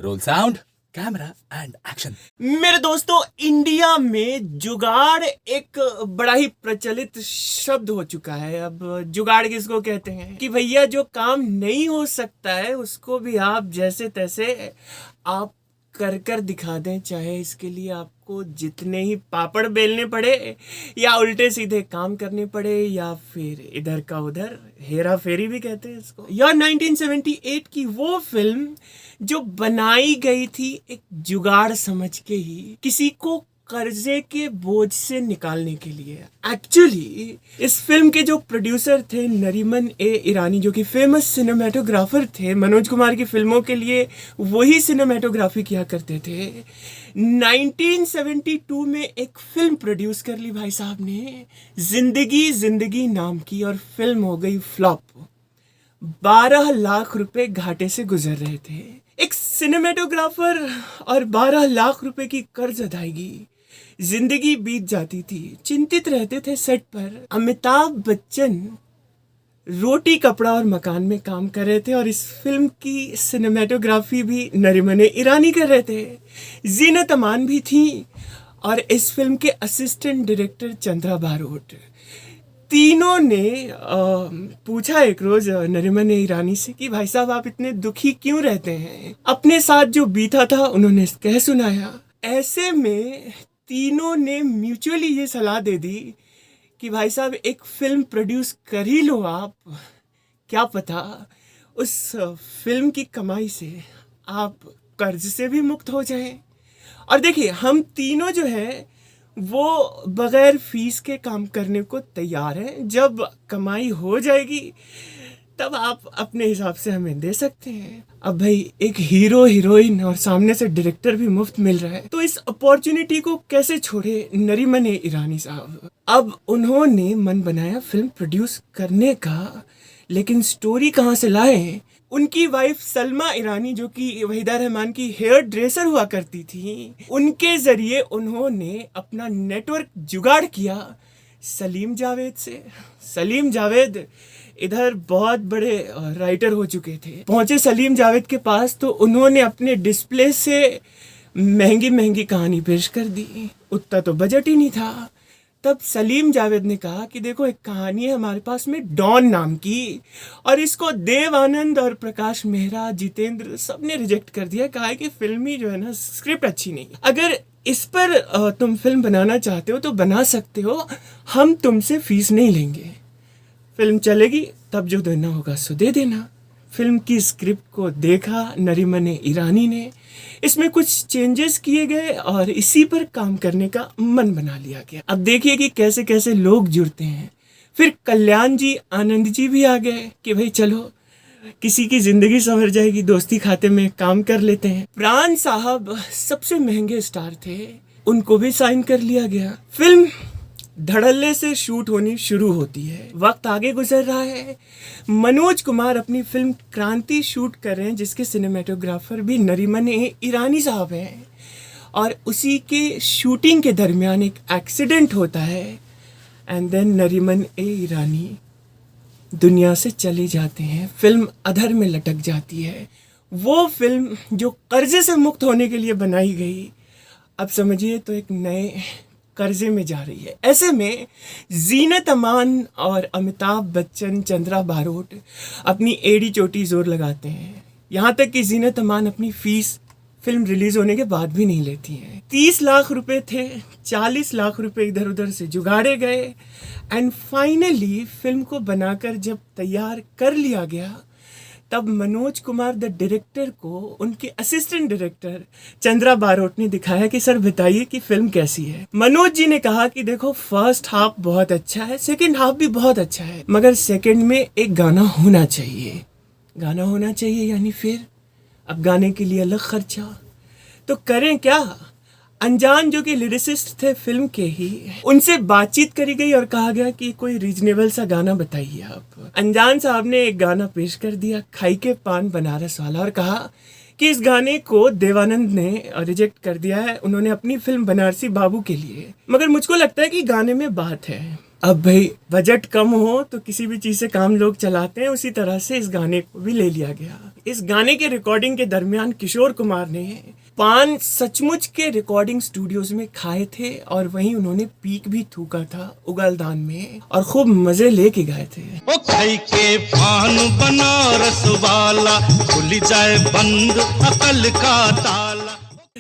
Role sound camera and action. मेरे दोस्तों, India में जुगाड़ एक बड़ा ही प्रचलित शब्द हो चुका है। अब जुगाड़ किसको कहते हैं कि भैया जो काम नहीं हो सकता है उसको भी आप जैसे तैसे आप कर दिखा दें, चाहे इसके लिए आपको जितने ही पापड़ बेलने पड़े या उल्टे सीधे काम करने पड़े या फिर इधर का उधर, हेरा फेरी भी कहते हैं इसको। या 1978 की वो फिल्म जो बनाई गई थी एक जुगाड़ समझ के ही, किसी को कर्जे के बोझ से निकालने के लिए। एक्चुअली इस फिल्म के जो प्रोड्यूसर थे नरीमन ए ईरानी, जो कि फेमस सिनेमेटोग्राफर थे, मनोज कुमार की फिल्मों के लिए वही सिनेमेटोग्राफी किया करते थे। 1972 में एक फिल्म प्रोड्यूस कर ली भाई साहब ने, जिंदगी जिंदगी नाम की, और फिल्म हो गई फ्लॉप। 12 लाख रुपए घाटे से गुजर रहे थे एक सिनेमेटोग्राफर, और 12 लाख रुपए की कर्ज अदायगी। जिंदगी बीत जाती थी, चिंतित रहते थे सेट पर। अमिताभ बच्चन रोटी कपड़ा और मकान में काम कर रहे थे और इस फिल्म की सिनेमेटोग्राफी भी नरीमन ईरानी कर रहे थे। जीनत अमान भी थी और इस फिल्म के असिस्टेंट डायरेक्टर चंद्रा बारोट। तीनों ने पूछा एक रोज नरीमन ईरानी से कि भाई साहब आप इतने दुखी क्यों रहते हैं। अपने साथ जो बीता था उन्होंने कह सुनाया। ऐसे में तीनों ने म्यूचुअली ये सलाह दे दी कि भाई साहब एक फिल्म प्रोड्यूस कर ही लो आप, क्या पता उस फिल्म की कमाई से आप कर्ज से भी मुक्त हो जाएं। और देखिए, हम तीनों जो है वो बगैर फीस के काम करने को तैयार हैं। जब कमाई हो जाएगी तब आप अपने हिसाब से हमें दे सकते हैं। अब भाई एक हीरो हीरोइन और सामने से डायरेक्टर भी मुफ्त मिल रहा है, तो इस अपॉर्चुनिटी को कैसे छोड़े नरीमन ईरानी साहब। अब उन्होंने मन बनाया फिल्म प्रोड्यूस करने का, लेकिन स्टोरी कहाँ से लाए। उनकी वाइफ सलमा ईरानी, जो कि वहीदा रहमान की हेयर ड्रेसर हुआ करती थी, उनके जरिए उन्होंने अपना नेटवर्क जुगाड़ किया सलीम जावेद से। सलीम जावेद इधर बहुत बड़े राइटर हो चुके थे। पहुंचे सलीम जावेद के पास तो उन्होंने अपने डिस्प्ले से महंगी महंगी कहानी पेश कर दी। उतना तो बजट ही नहीं था। तब सलीम जावेद ने कहा कि देखो एक कहानी है हमारे पास में डॉन नाम की, और इसको देव आनंद और प्रकाश मेहरा, जितेंद्र, सबने रिजेक्ट कर दिया। कहा है कि फिल्मी जो है ना, स्क्रिप्ट अच्छी नहीं। अगर इस पर तुम फिल्म बनाना चाहते हो तो बना सकते हो, हम तुमसे फीस नहीं लेंगे। फिल्म चलेगी तब जो देना होगा सो दे देना। फिल्म की स्क्रिप्ट को देखा नरीमन ईरानी ने, इसमें कुछ चेंजेस किए गए और इसी पर काम करने का मन बना लिया गया। अब देखिए कि कैसे कैसे लोग जुड़ते हैं। फिर कल्याण जी, आनंद जी भी आ गए कि भाई चलो किसी की जिंदगी संवर जाएगी, दोस्ती खाते में काम कर लेते हैं। प्राण साहब सबसे महंगे स्टार थे, उनको भी साइन कर लिया गया। फिल्म धड़ल्ले से शूट होनी शुरू होती है। वक्त आगे गुजर रहा है। मनोज कुमार अपनी फिल्म क्रांति शूट कर रहे हैं, जिसके सिनेमेटोग्राफर भी नरीमन ईरानी साहब हैं। और उसी के शूटिंग के दरमियान एक एक्सीडेंट होता है एंड देन नरीमन ईरानी दुनिया से चले जाते हैं। फिल्म अधर में लटक जाती है। वो फिल्म जो कर्जे से मुक्त होने के लिए बनाई गई, अब समझिए तो एक नए कर्जे में जा रही है। ऐसे में जीनत अमान और अमिताभ बच्चन, चंद्रा बारोट अपनी एड़ी चोटी जोर लगाते हैं। यहाँ तक कि जीनत अमान अपनी फीस फिल्म रिलीज होने के बाद भी नहीं लेती हैं। 30 लाख रुपए थे, 40 लाख रुपए इधर उधर से जुगाड़े गए एंड फाइनली फिल्म को बनाकर जब तैयार कर लिया गया, तब मनोज कुमार द डायरेक्टर को उनके असिस्टेंट डायरेक्टर चंद्रा बारोट ने दिखाया कि सर बताइए कि फिल्म कैसी है। मनोज जी ने कहा कि देखो फर्स्ट हाफ बहुत अच्छा है, सेकंड हाफ भी बहुत अच्छा है, मगर सेकंड में एक गाना होना चाहिए। गाना होना चाहिए यानी फिर अब गाने के लिए अलग खर्चा, तो करें क्या। अनजान, जो कि लिरिसिस्ट थे फिल्म के ही, उनसे बातचीत करी गई और कहा गया कि कोई रीजनेबल सा गाना बताइए आप। अनजान साहब ने एक गाना पेश कर दिया, खाई के पान बनारस वाला, और कहा कि इस गाने को देवानंद ने रिजेक्ट कर दिया है, उन्होंने अपनी फिल्म बनारसी बाबू के लिए। मगर मुझको लगता है कि गाने में बात है। अब भाई बजट कम हो तो किसी भी चीज से काम लोग चलाते हैं, उसी तरह से इस गाने को भी ले लिया गया। इस गाने के रिकॉर्डिंग के दरमियान किशोर कुमार ने पान सचमुच के रिकॉर्डिंग स्टूडियोज में खाए थे और वहीं उन्होंने पीक भी थूका था उगलदान में और खूब मजे लेके गए थे। ओ खाई के पान बनारस वाला खुल जाए बंद अकल का ताला,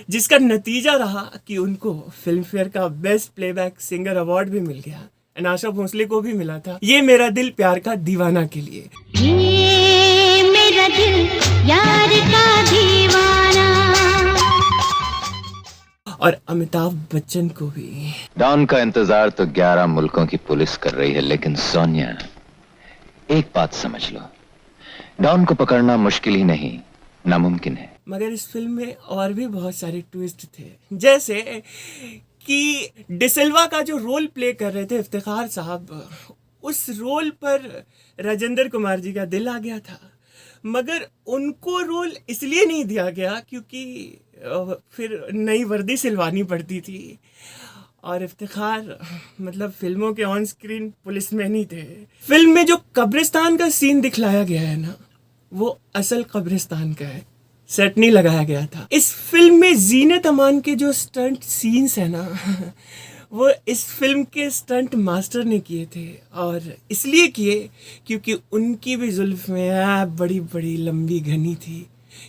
जिसका नतीजा रहा कि उनको फिल्म फेयर का बेस्ट प्लेबैक सिंगर अवार्ड भी मिल गया। आशा भोसले को भी मिला था ये मेरा दिल प्यार का दीवाना के लिए। ये मेरा दिल यार का दीवाना। और अमिताभ बच्चन को भी। डॉन का इंतजार तो 11 मुल्कों की पुलिस कर रही है, लेकिन सोनिया एक बात समझ लो, डॉन को पकड़ना मुश्किल ही नहीं नामुमकिन है। मगर इस फिल्म में और भी बहुत सारे ट्विस्ट थे, जैसे कि डिसिल्वा का जो रोल प्ले कर रहे थे इफ्तिखार साहब, उस रोल पर राजेंद्र कुमार जी का दिल आ गया था, मगर उनको रोल इसलिए नहीं दिया गया क्योंकि फिर नई वर्दी सिलवानी पड़ती थी और इफ्तिखार मतलब फिल्मों के ऑन स्क्रीन पुलिसमैन ही थे। फिल्म में जो कब्रिस्तान का सीन दिखलाया गया है ना, वो असल कब्रिस्तान का है, सेट नहीं लगाया गया था। इस फिल्म में जीनत अमान के जो स्टंट सीन्स है ना वो इस फिल्म के स्टंट मास्टर ने किए थे, और इसलिए किए क्योंकि उनकी भी जुल्फें बड़ी बड़ी लंबी घनी थी।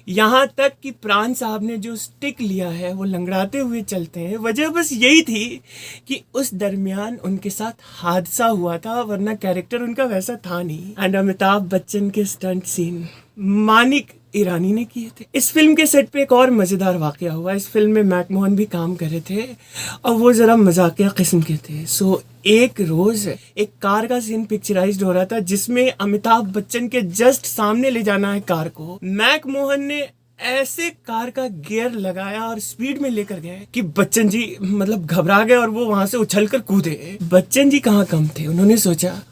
यहाँ तक कि प्राण साहब ने जो स्टिक लिया है वो लंगड़ाते हुए चलते हैं। वजह बस यही थी कि उस दरमियान उनके साथ हादसा हुआ था, वरना कैरेक्टर उनका वैसा था नहीं। एंड अमिताभ बच्चन के स्टंट सीन मानिक ईरानी ने किए थे। इस फिल्म के सेट पे एक और मज़ेदार वाकया हुआ। इस फिल्म में मैकमोहन भी काम कर रहे थे और वो ज़रा मजाकिया किस्म के थे। सो एक रोज़ एक कार का सीन पिक्चराइज्ड हो रहा था जिसमें अमिताभ बच्चन के जस्ट सामने ले जाना है कार को। मैकमोहन ने ऐसे कार का गियर लगाया और स्पीड में लेकर गए कि बच्चन जी मतलब घबरा गए और वो वहां से उछलकर कूदे। बच्चन जी कहाँ कम थे, उन्होंने सोचा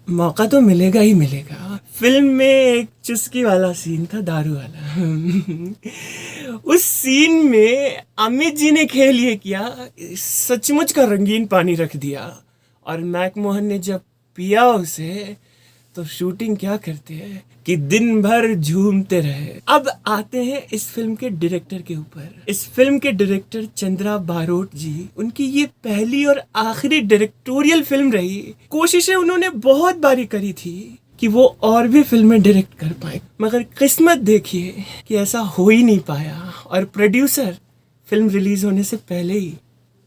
मौका तो मिलेगा ही मिलेगा। फिल्म में एक चुस्की वाला सीन था, दारू वाला। उस सीन में अमित जी ने खेल ये किया, सचमुच का रंगीन पानी रख दिया, और मैकमोहन ने जब पिया उसे तो शूटिंग क्या करते हैं कि दिन भर झूमते रहे। अब आते हैं इस फिल्म के डायरेक्टर के ऊपर। इस फिल्म के डायरेक्टर चंद्रा बारोट जी, उनकी ये पहली और आखिरी डायरेक्टोरियल फिल्म रही। कोशिशें उन्होंने बहुत बारी करी थी कि वो और भी फिल्में डायरेक्ट कर पाए, मगर किस्मत देखिए कि ऐसा हो ही नहीं पाया, और प्रोड्यूसर फिल्म रिलीज होने से पहले ही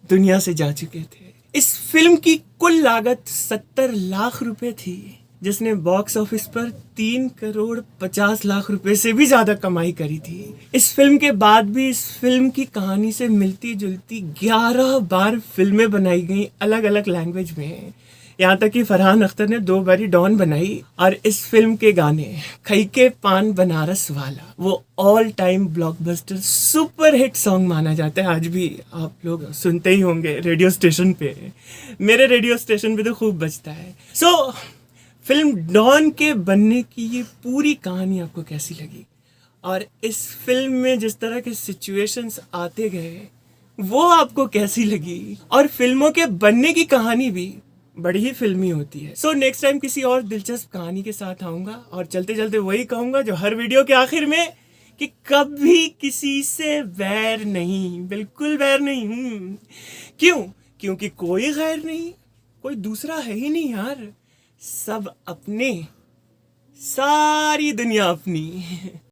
दुनिया से जा चुके थे। इस फिल्म की कुल लागत 70 लाख रुपए थी, जिसने बॉक्स ऑफिस पर 3 करोड़ 50 लाख रुपए से भी ज्यादा कमाई करी थी। इस फिल्म के बाद भी इस फिल्म की कहानी से मिलती जुलती 11 बार फिल्में बनाई गई अलग अलग लैंग्वेज में। यहाँ तक कि फरहान अख्तर ने 2 बारी डॉन बनाई, और इस फिल्म के गाने खई के पान बनारस वाला वो all time blockbuster super hit song माना जाता है। आज भी आप लोग सुनते ही होंगे रेडियो स्टेशन पे, मेरे रेडियो स्टेशन पे तो खूब बजता है। सो फिल्म डॉन के बनने की ये पूरी कहानी आपको कैसी लगी, और इस फिल्म में जिस तरह के सिचुएशंस आते गए वो आपको कैसी लगी, और फिल्मों के बनने की कहानी भी बड़ी ही फिल्मी होती है। सो नेक्स्ट टाइम किसी और दिलचस्प कहानी के साथ आऊँगा, और चलते चलते वही कहूँगा जो हर वीडियो के आखिर में, कि कभी किसी से वैर नहीं, बिल्कुल वैर नहीं। क्यों? क्योंकि कोई गैर नहीं, कोई दूसरा है ही नहीं यार, सब अपने, सारी दुनिया अपनी।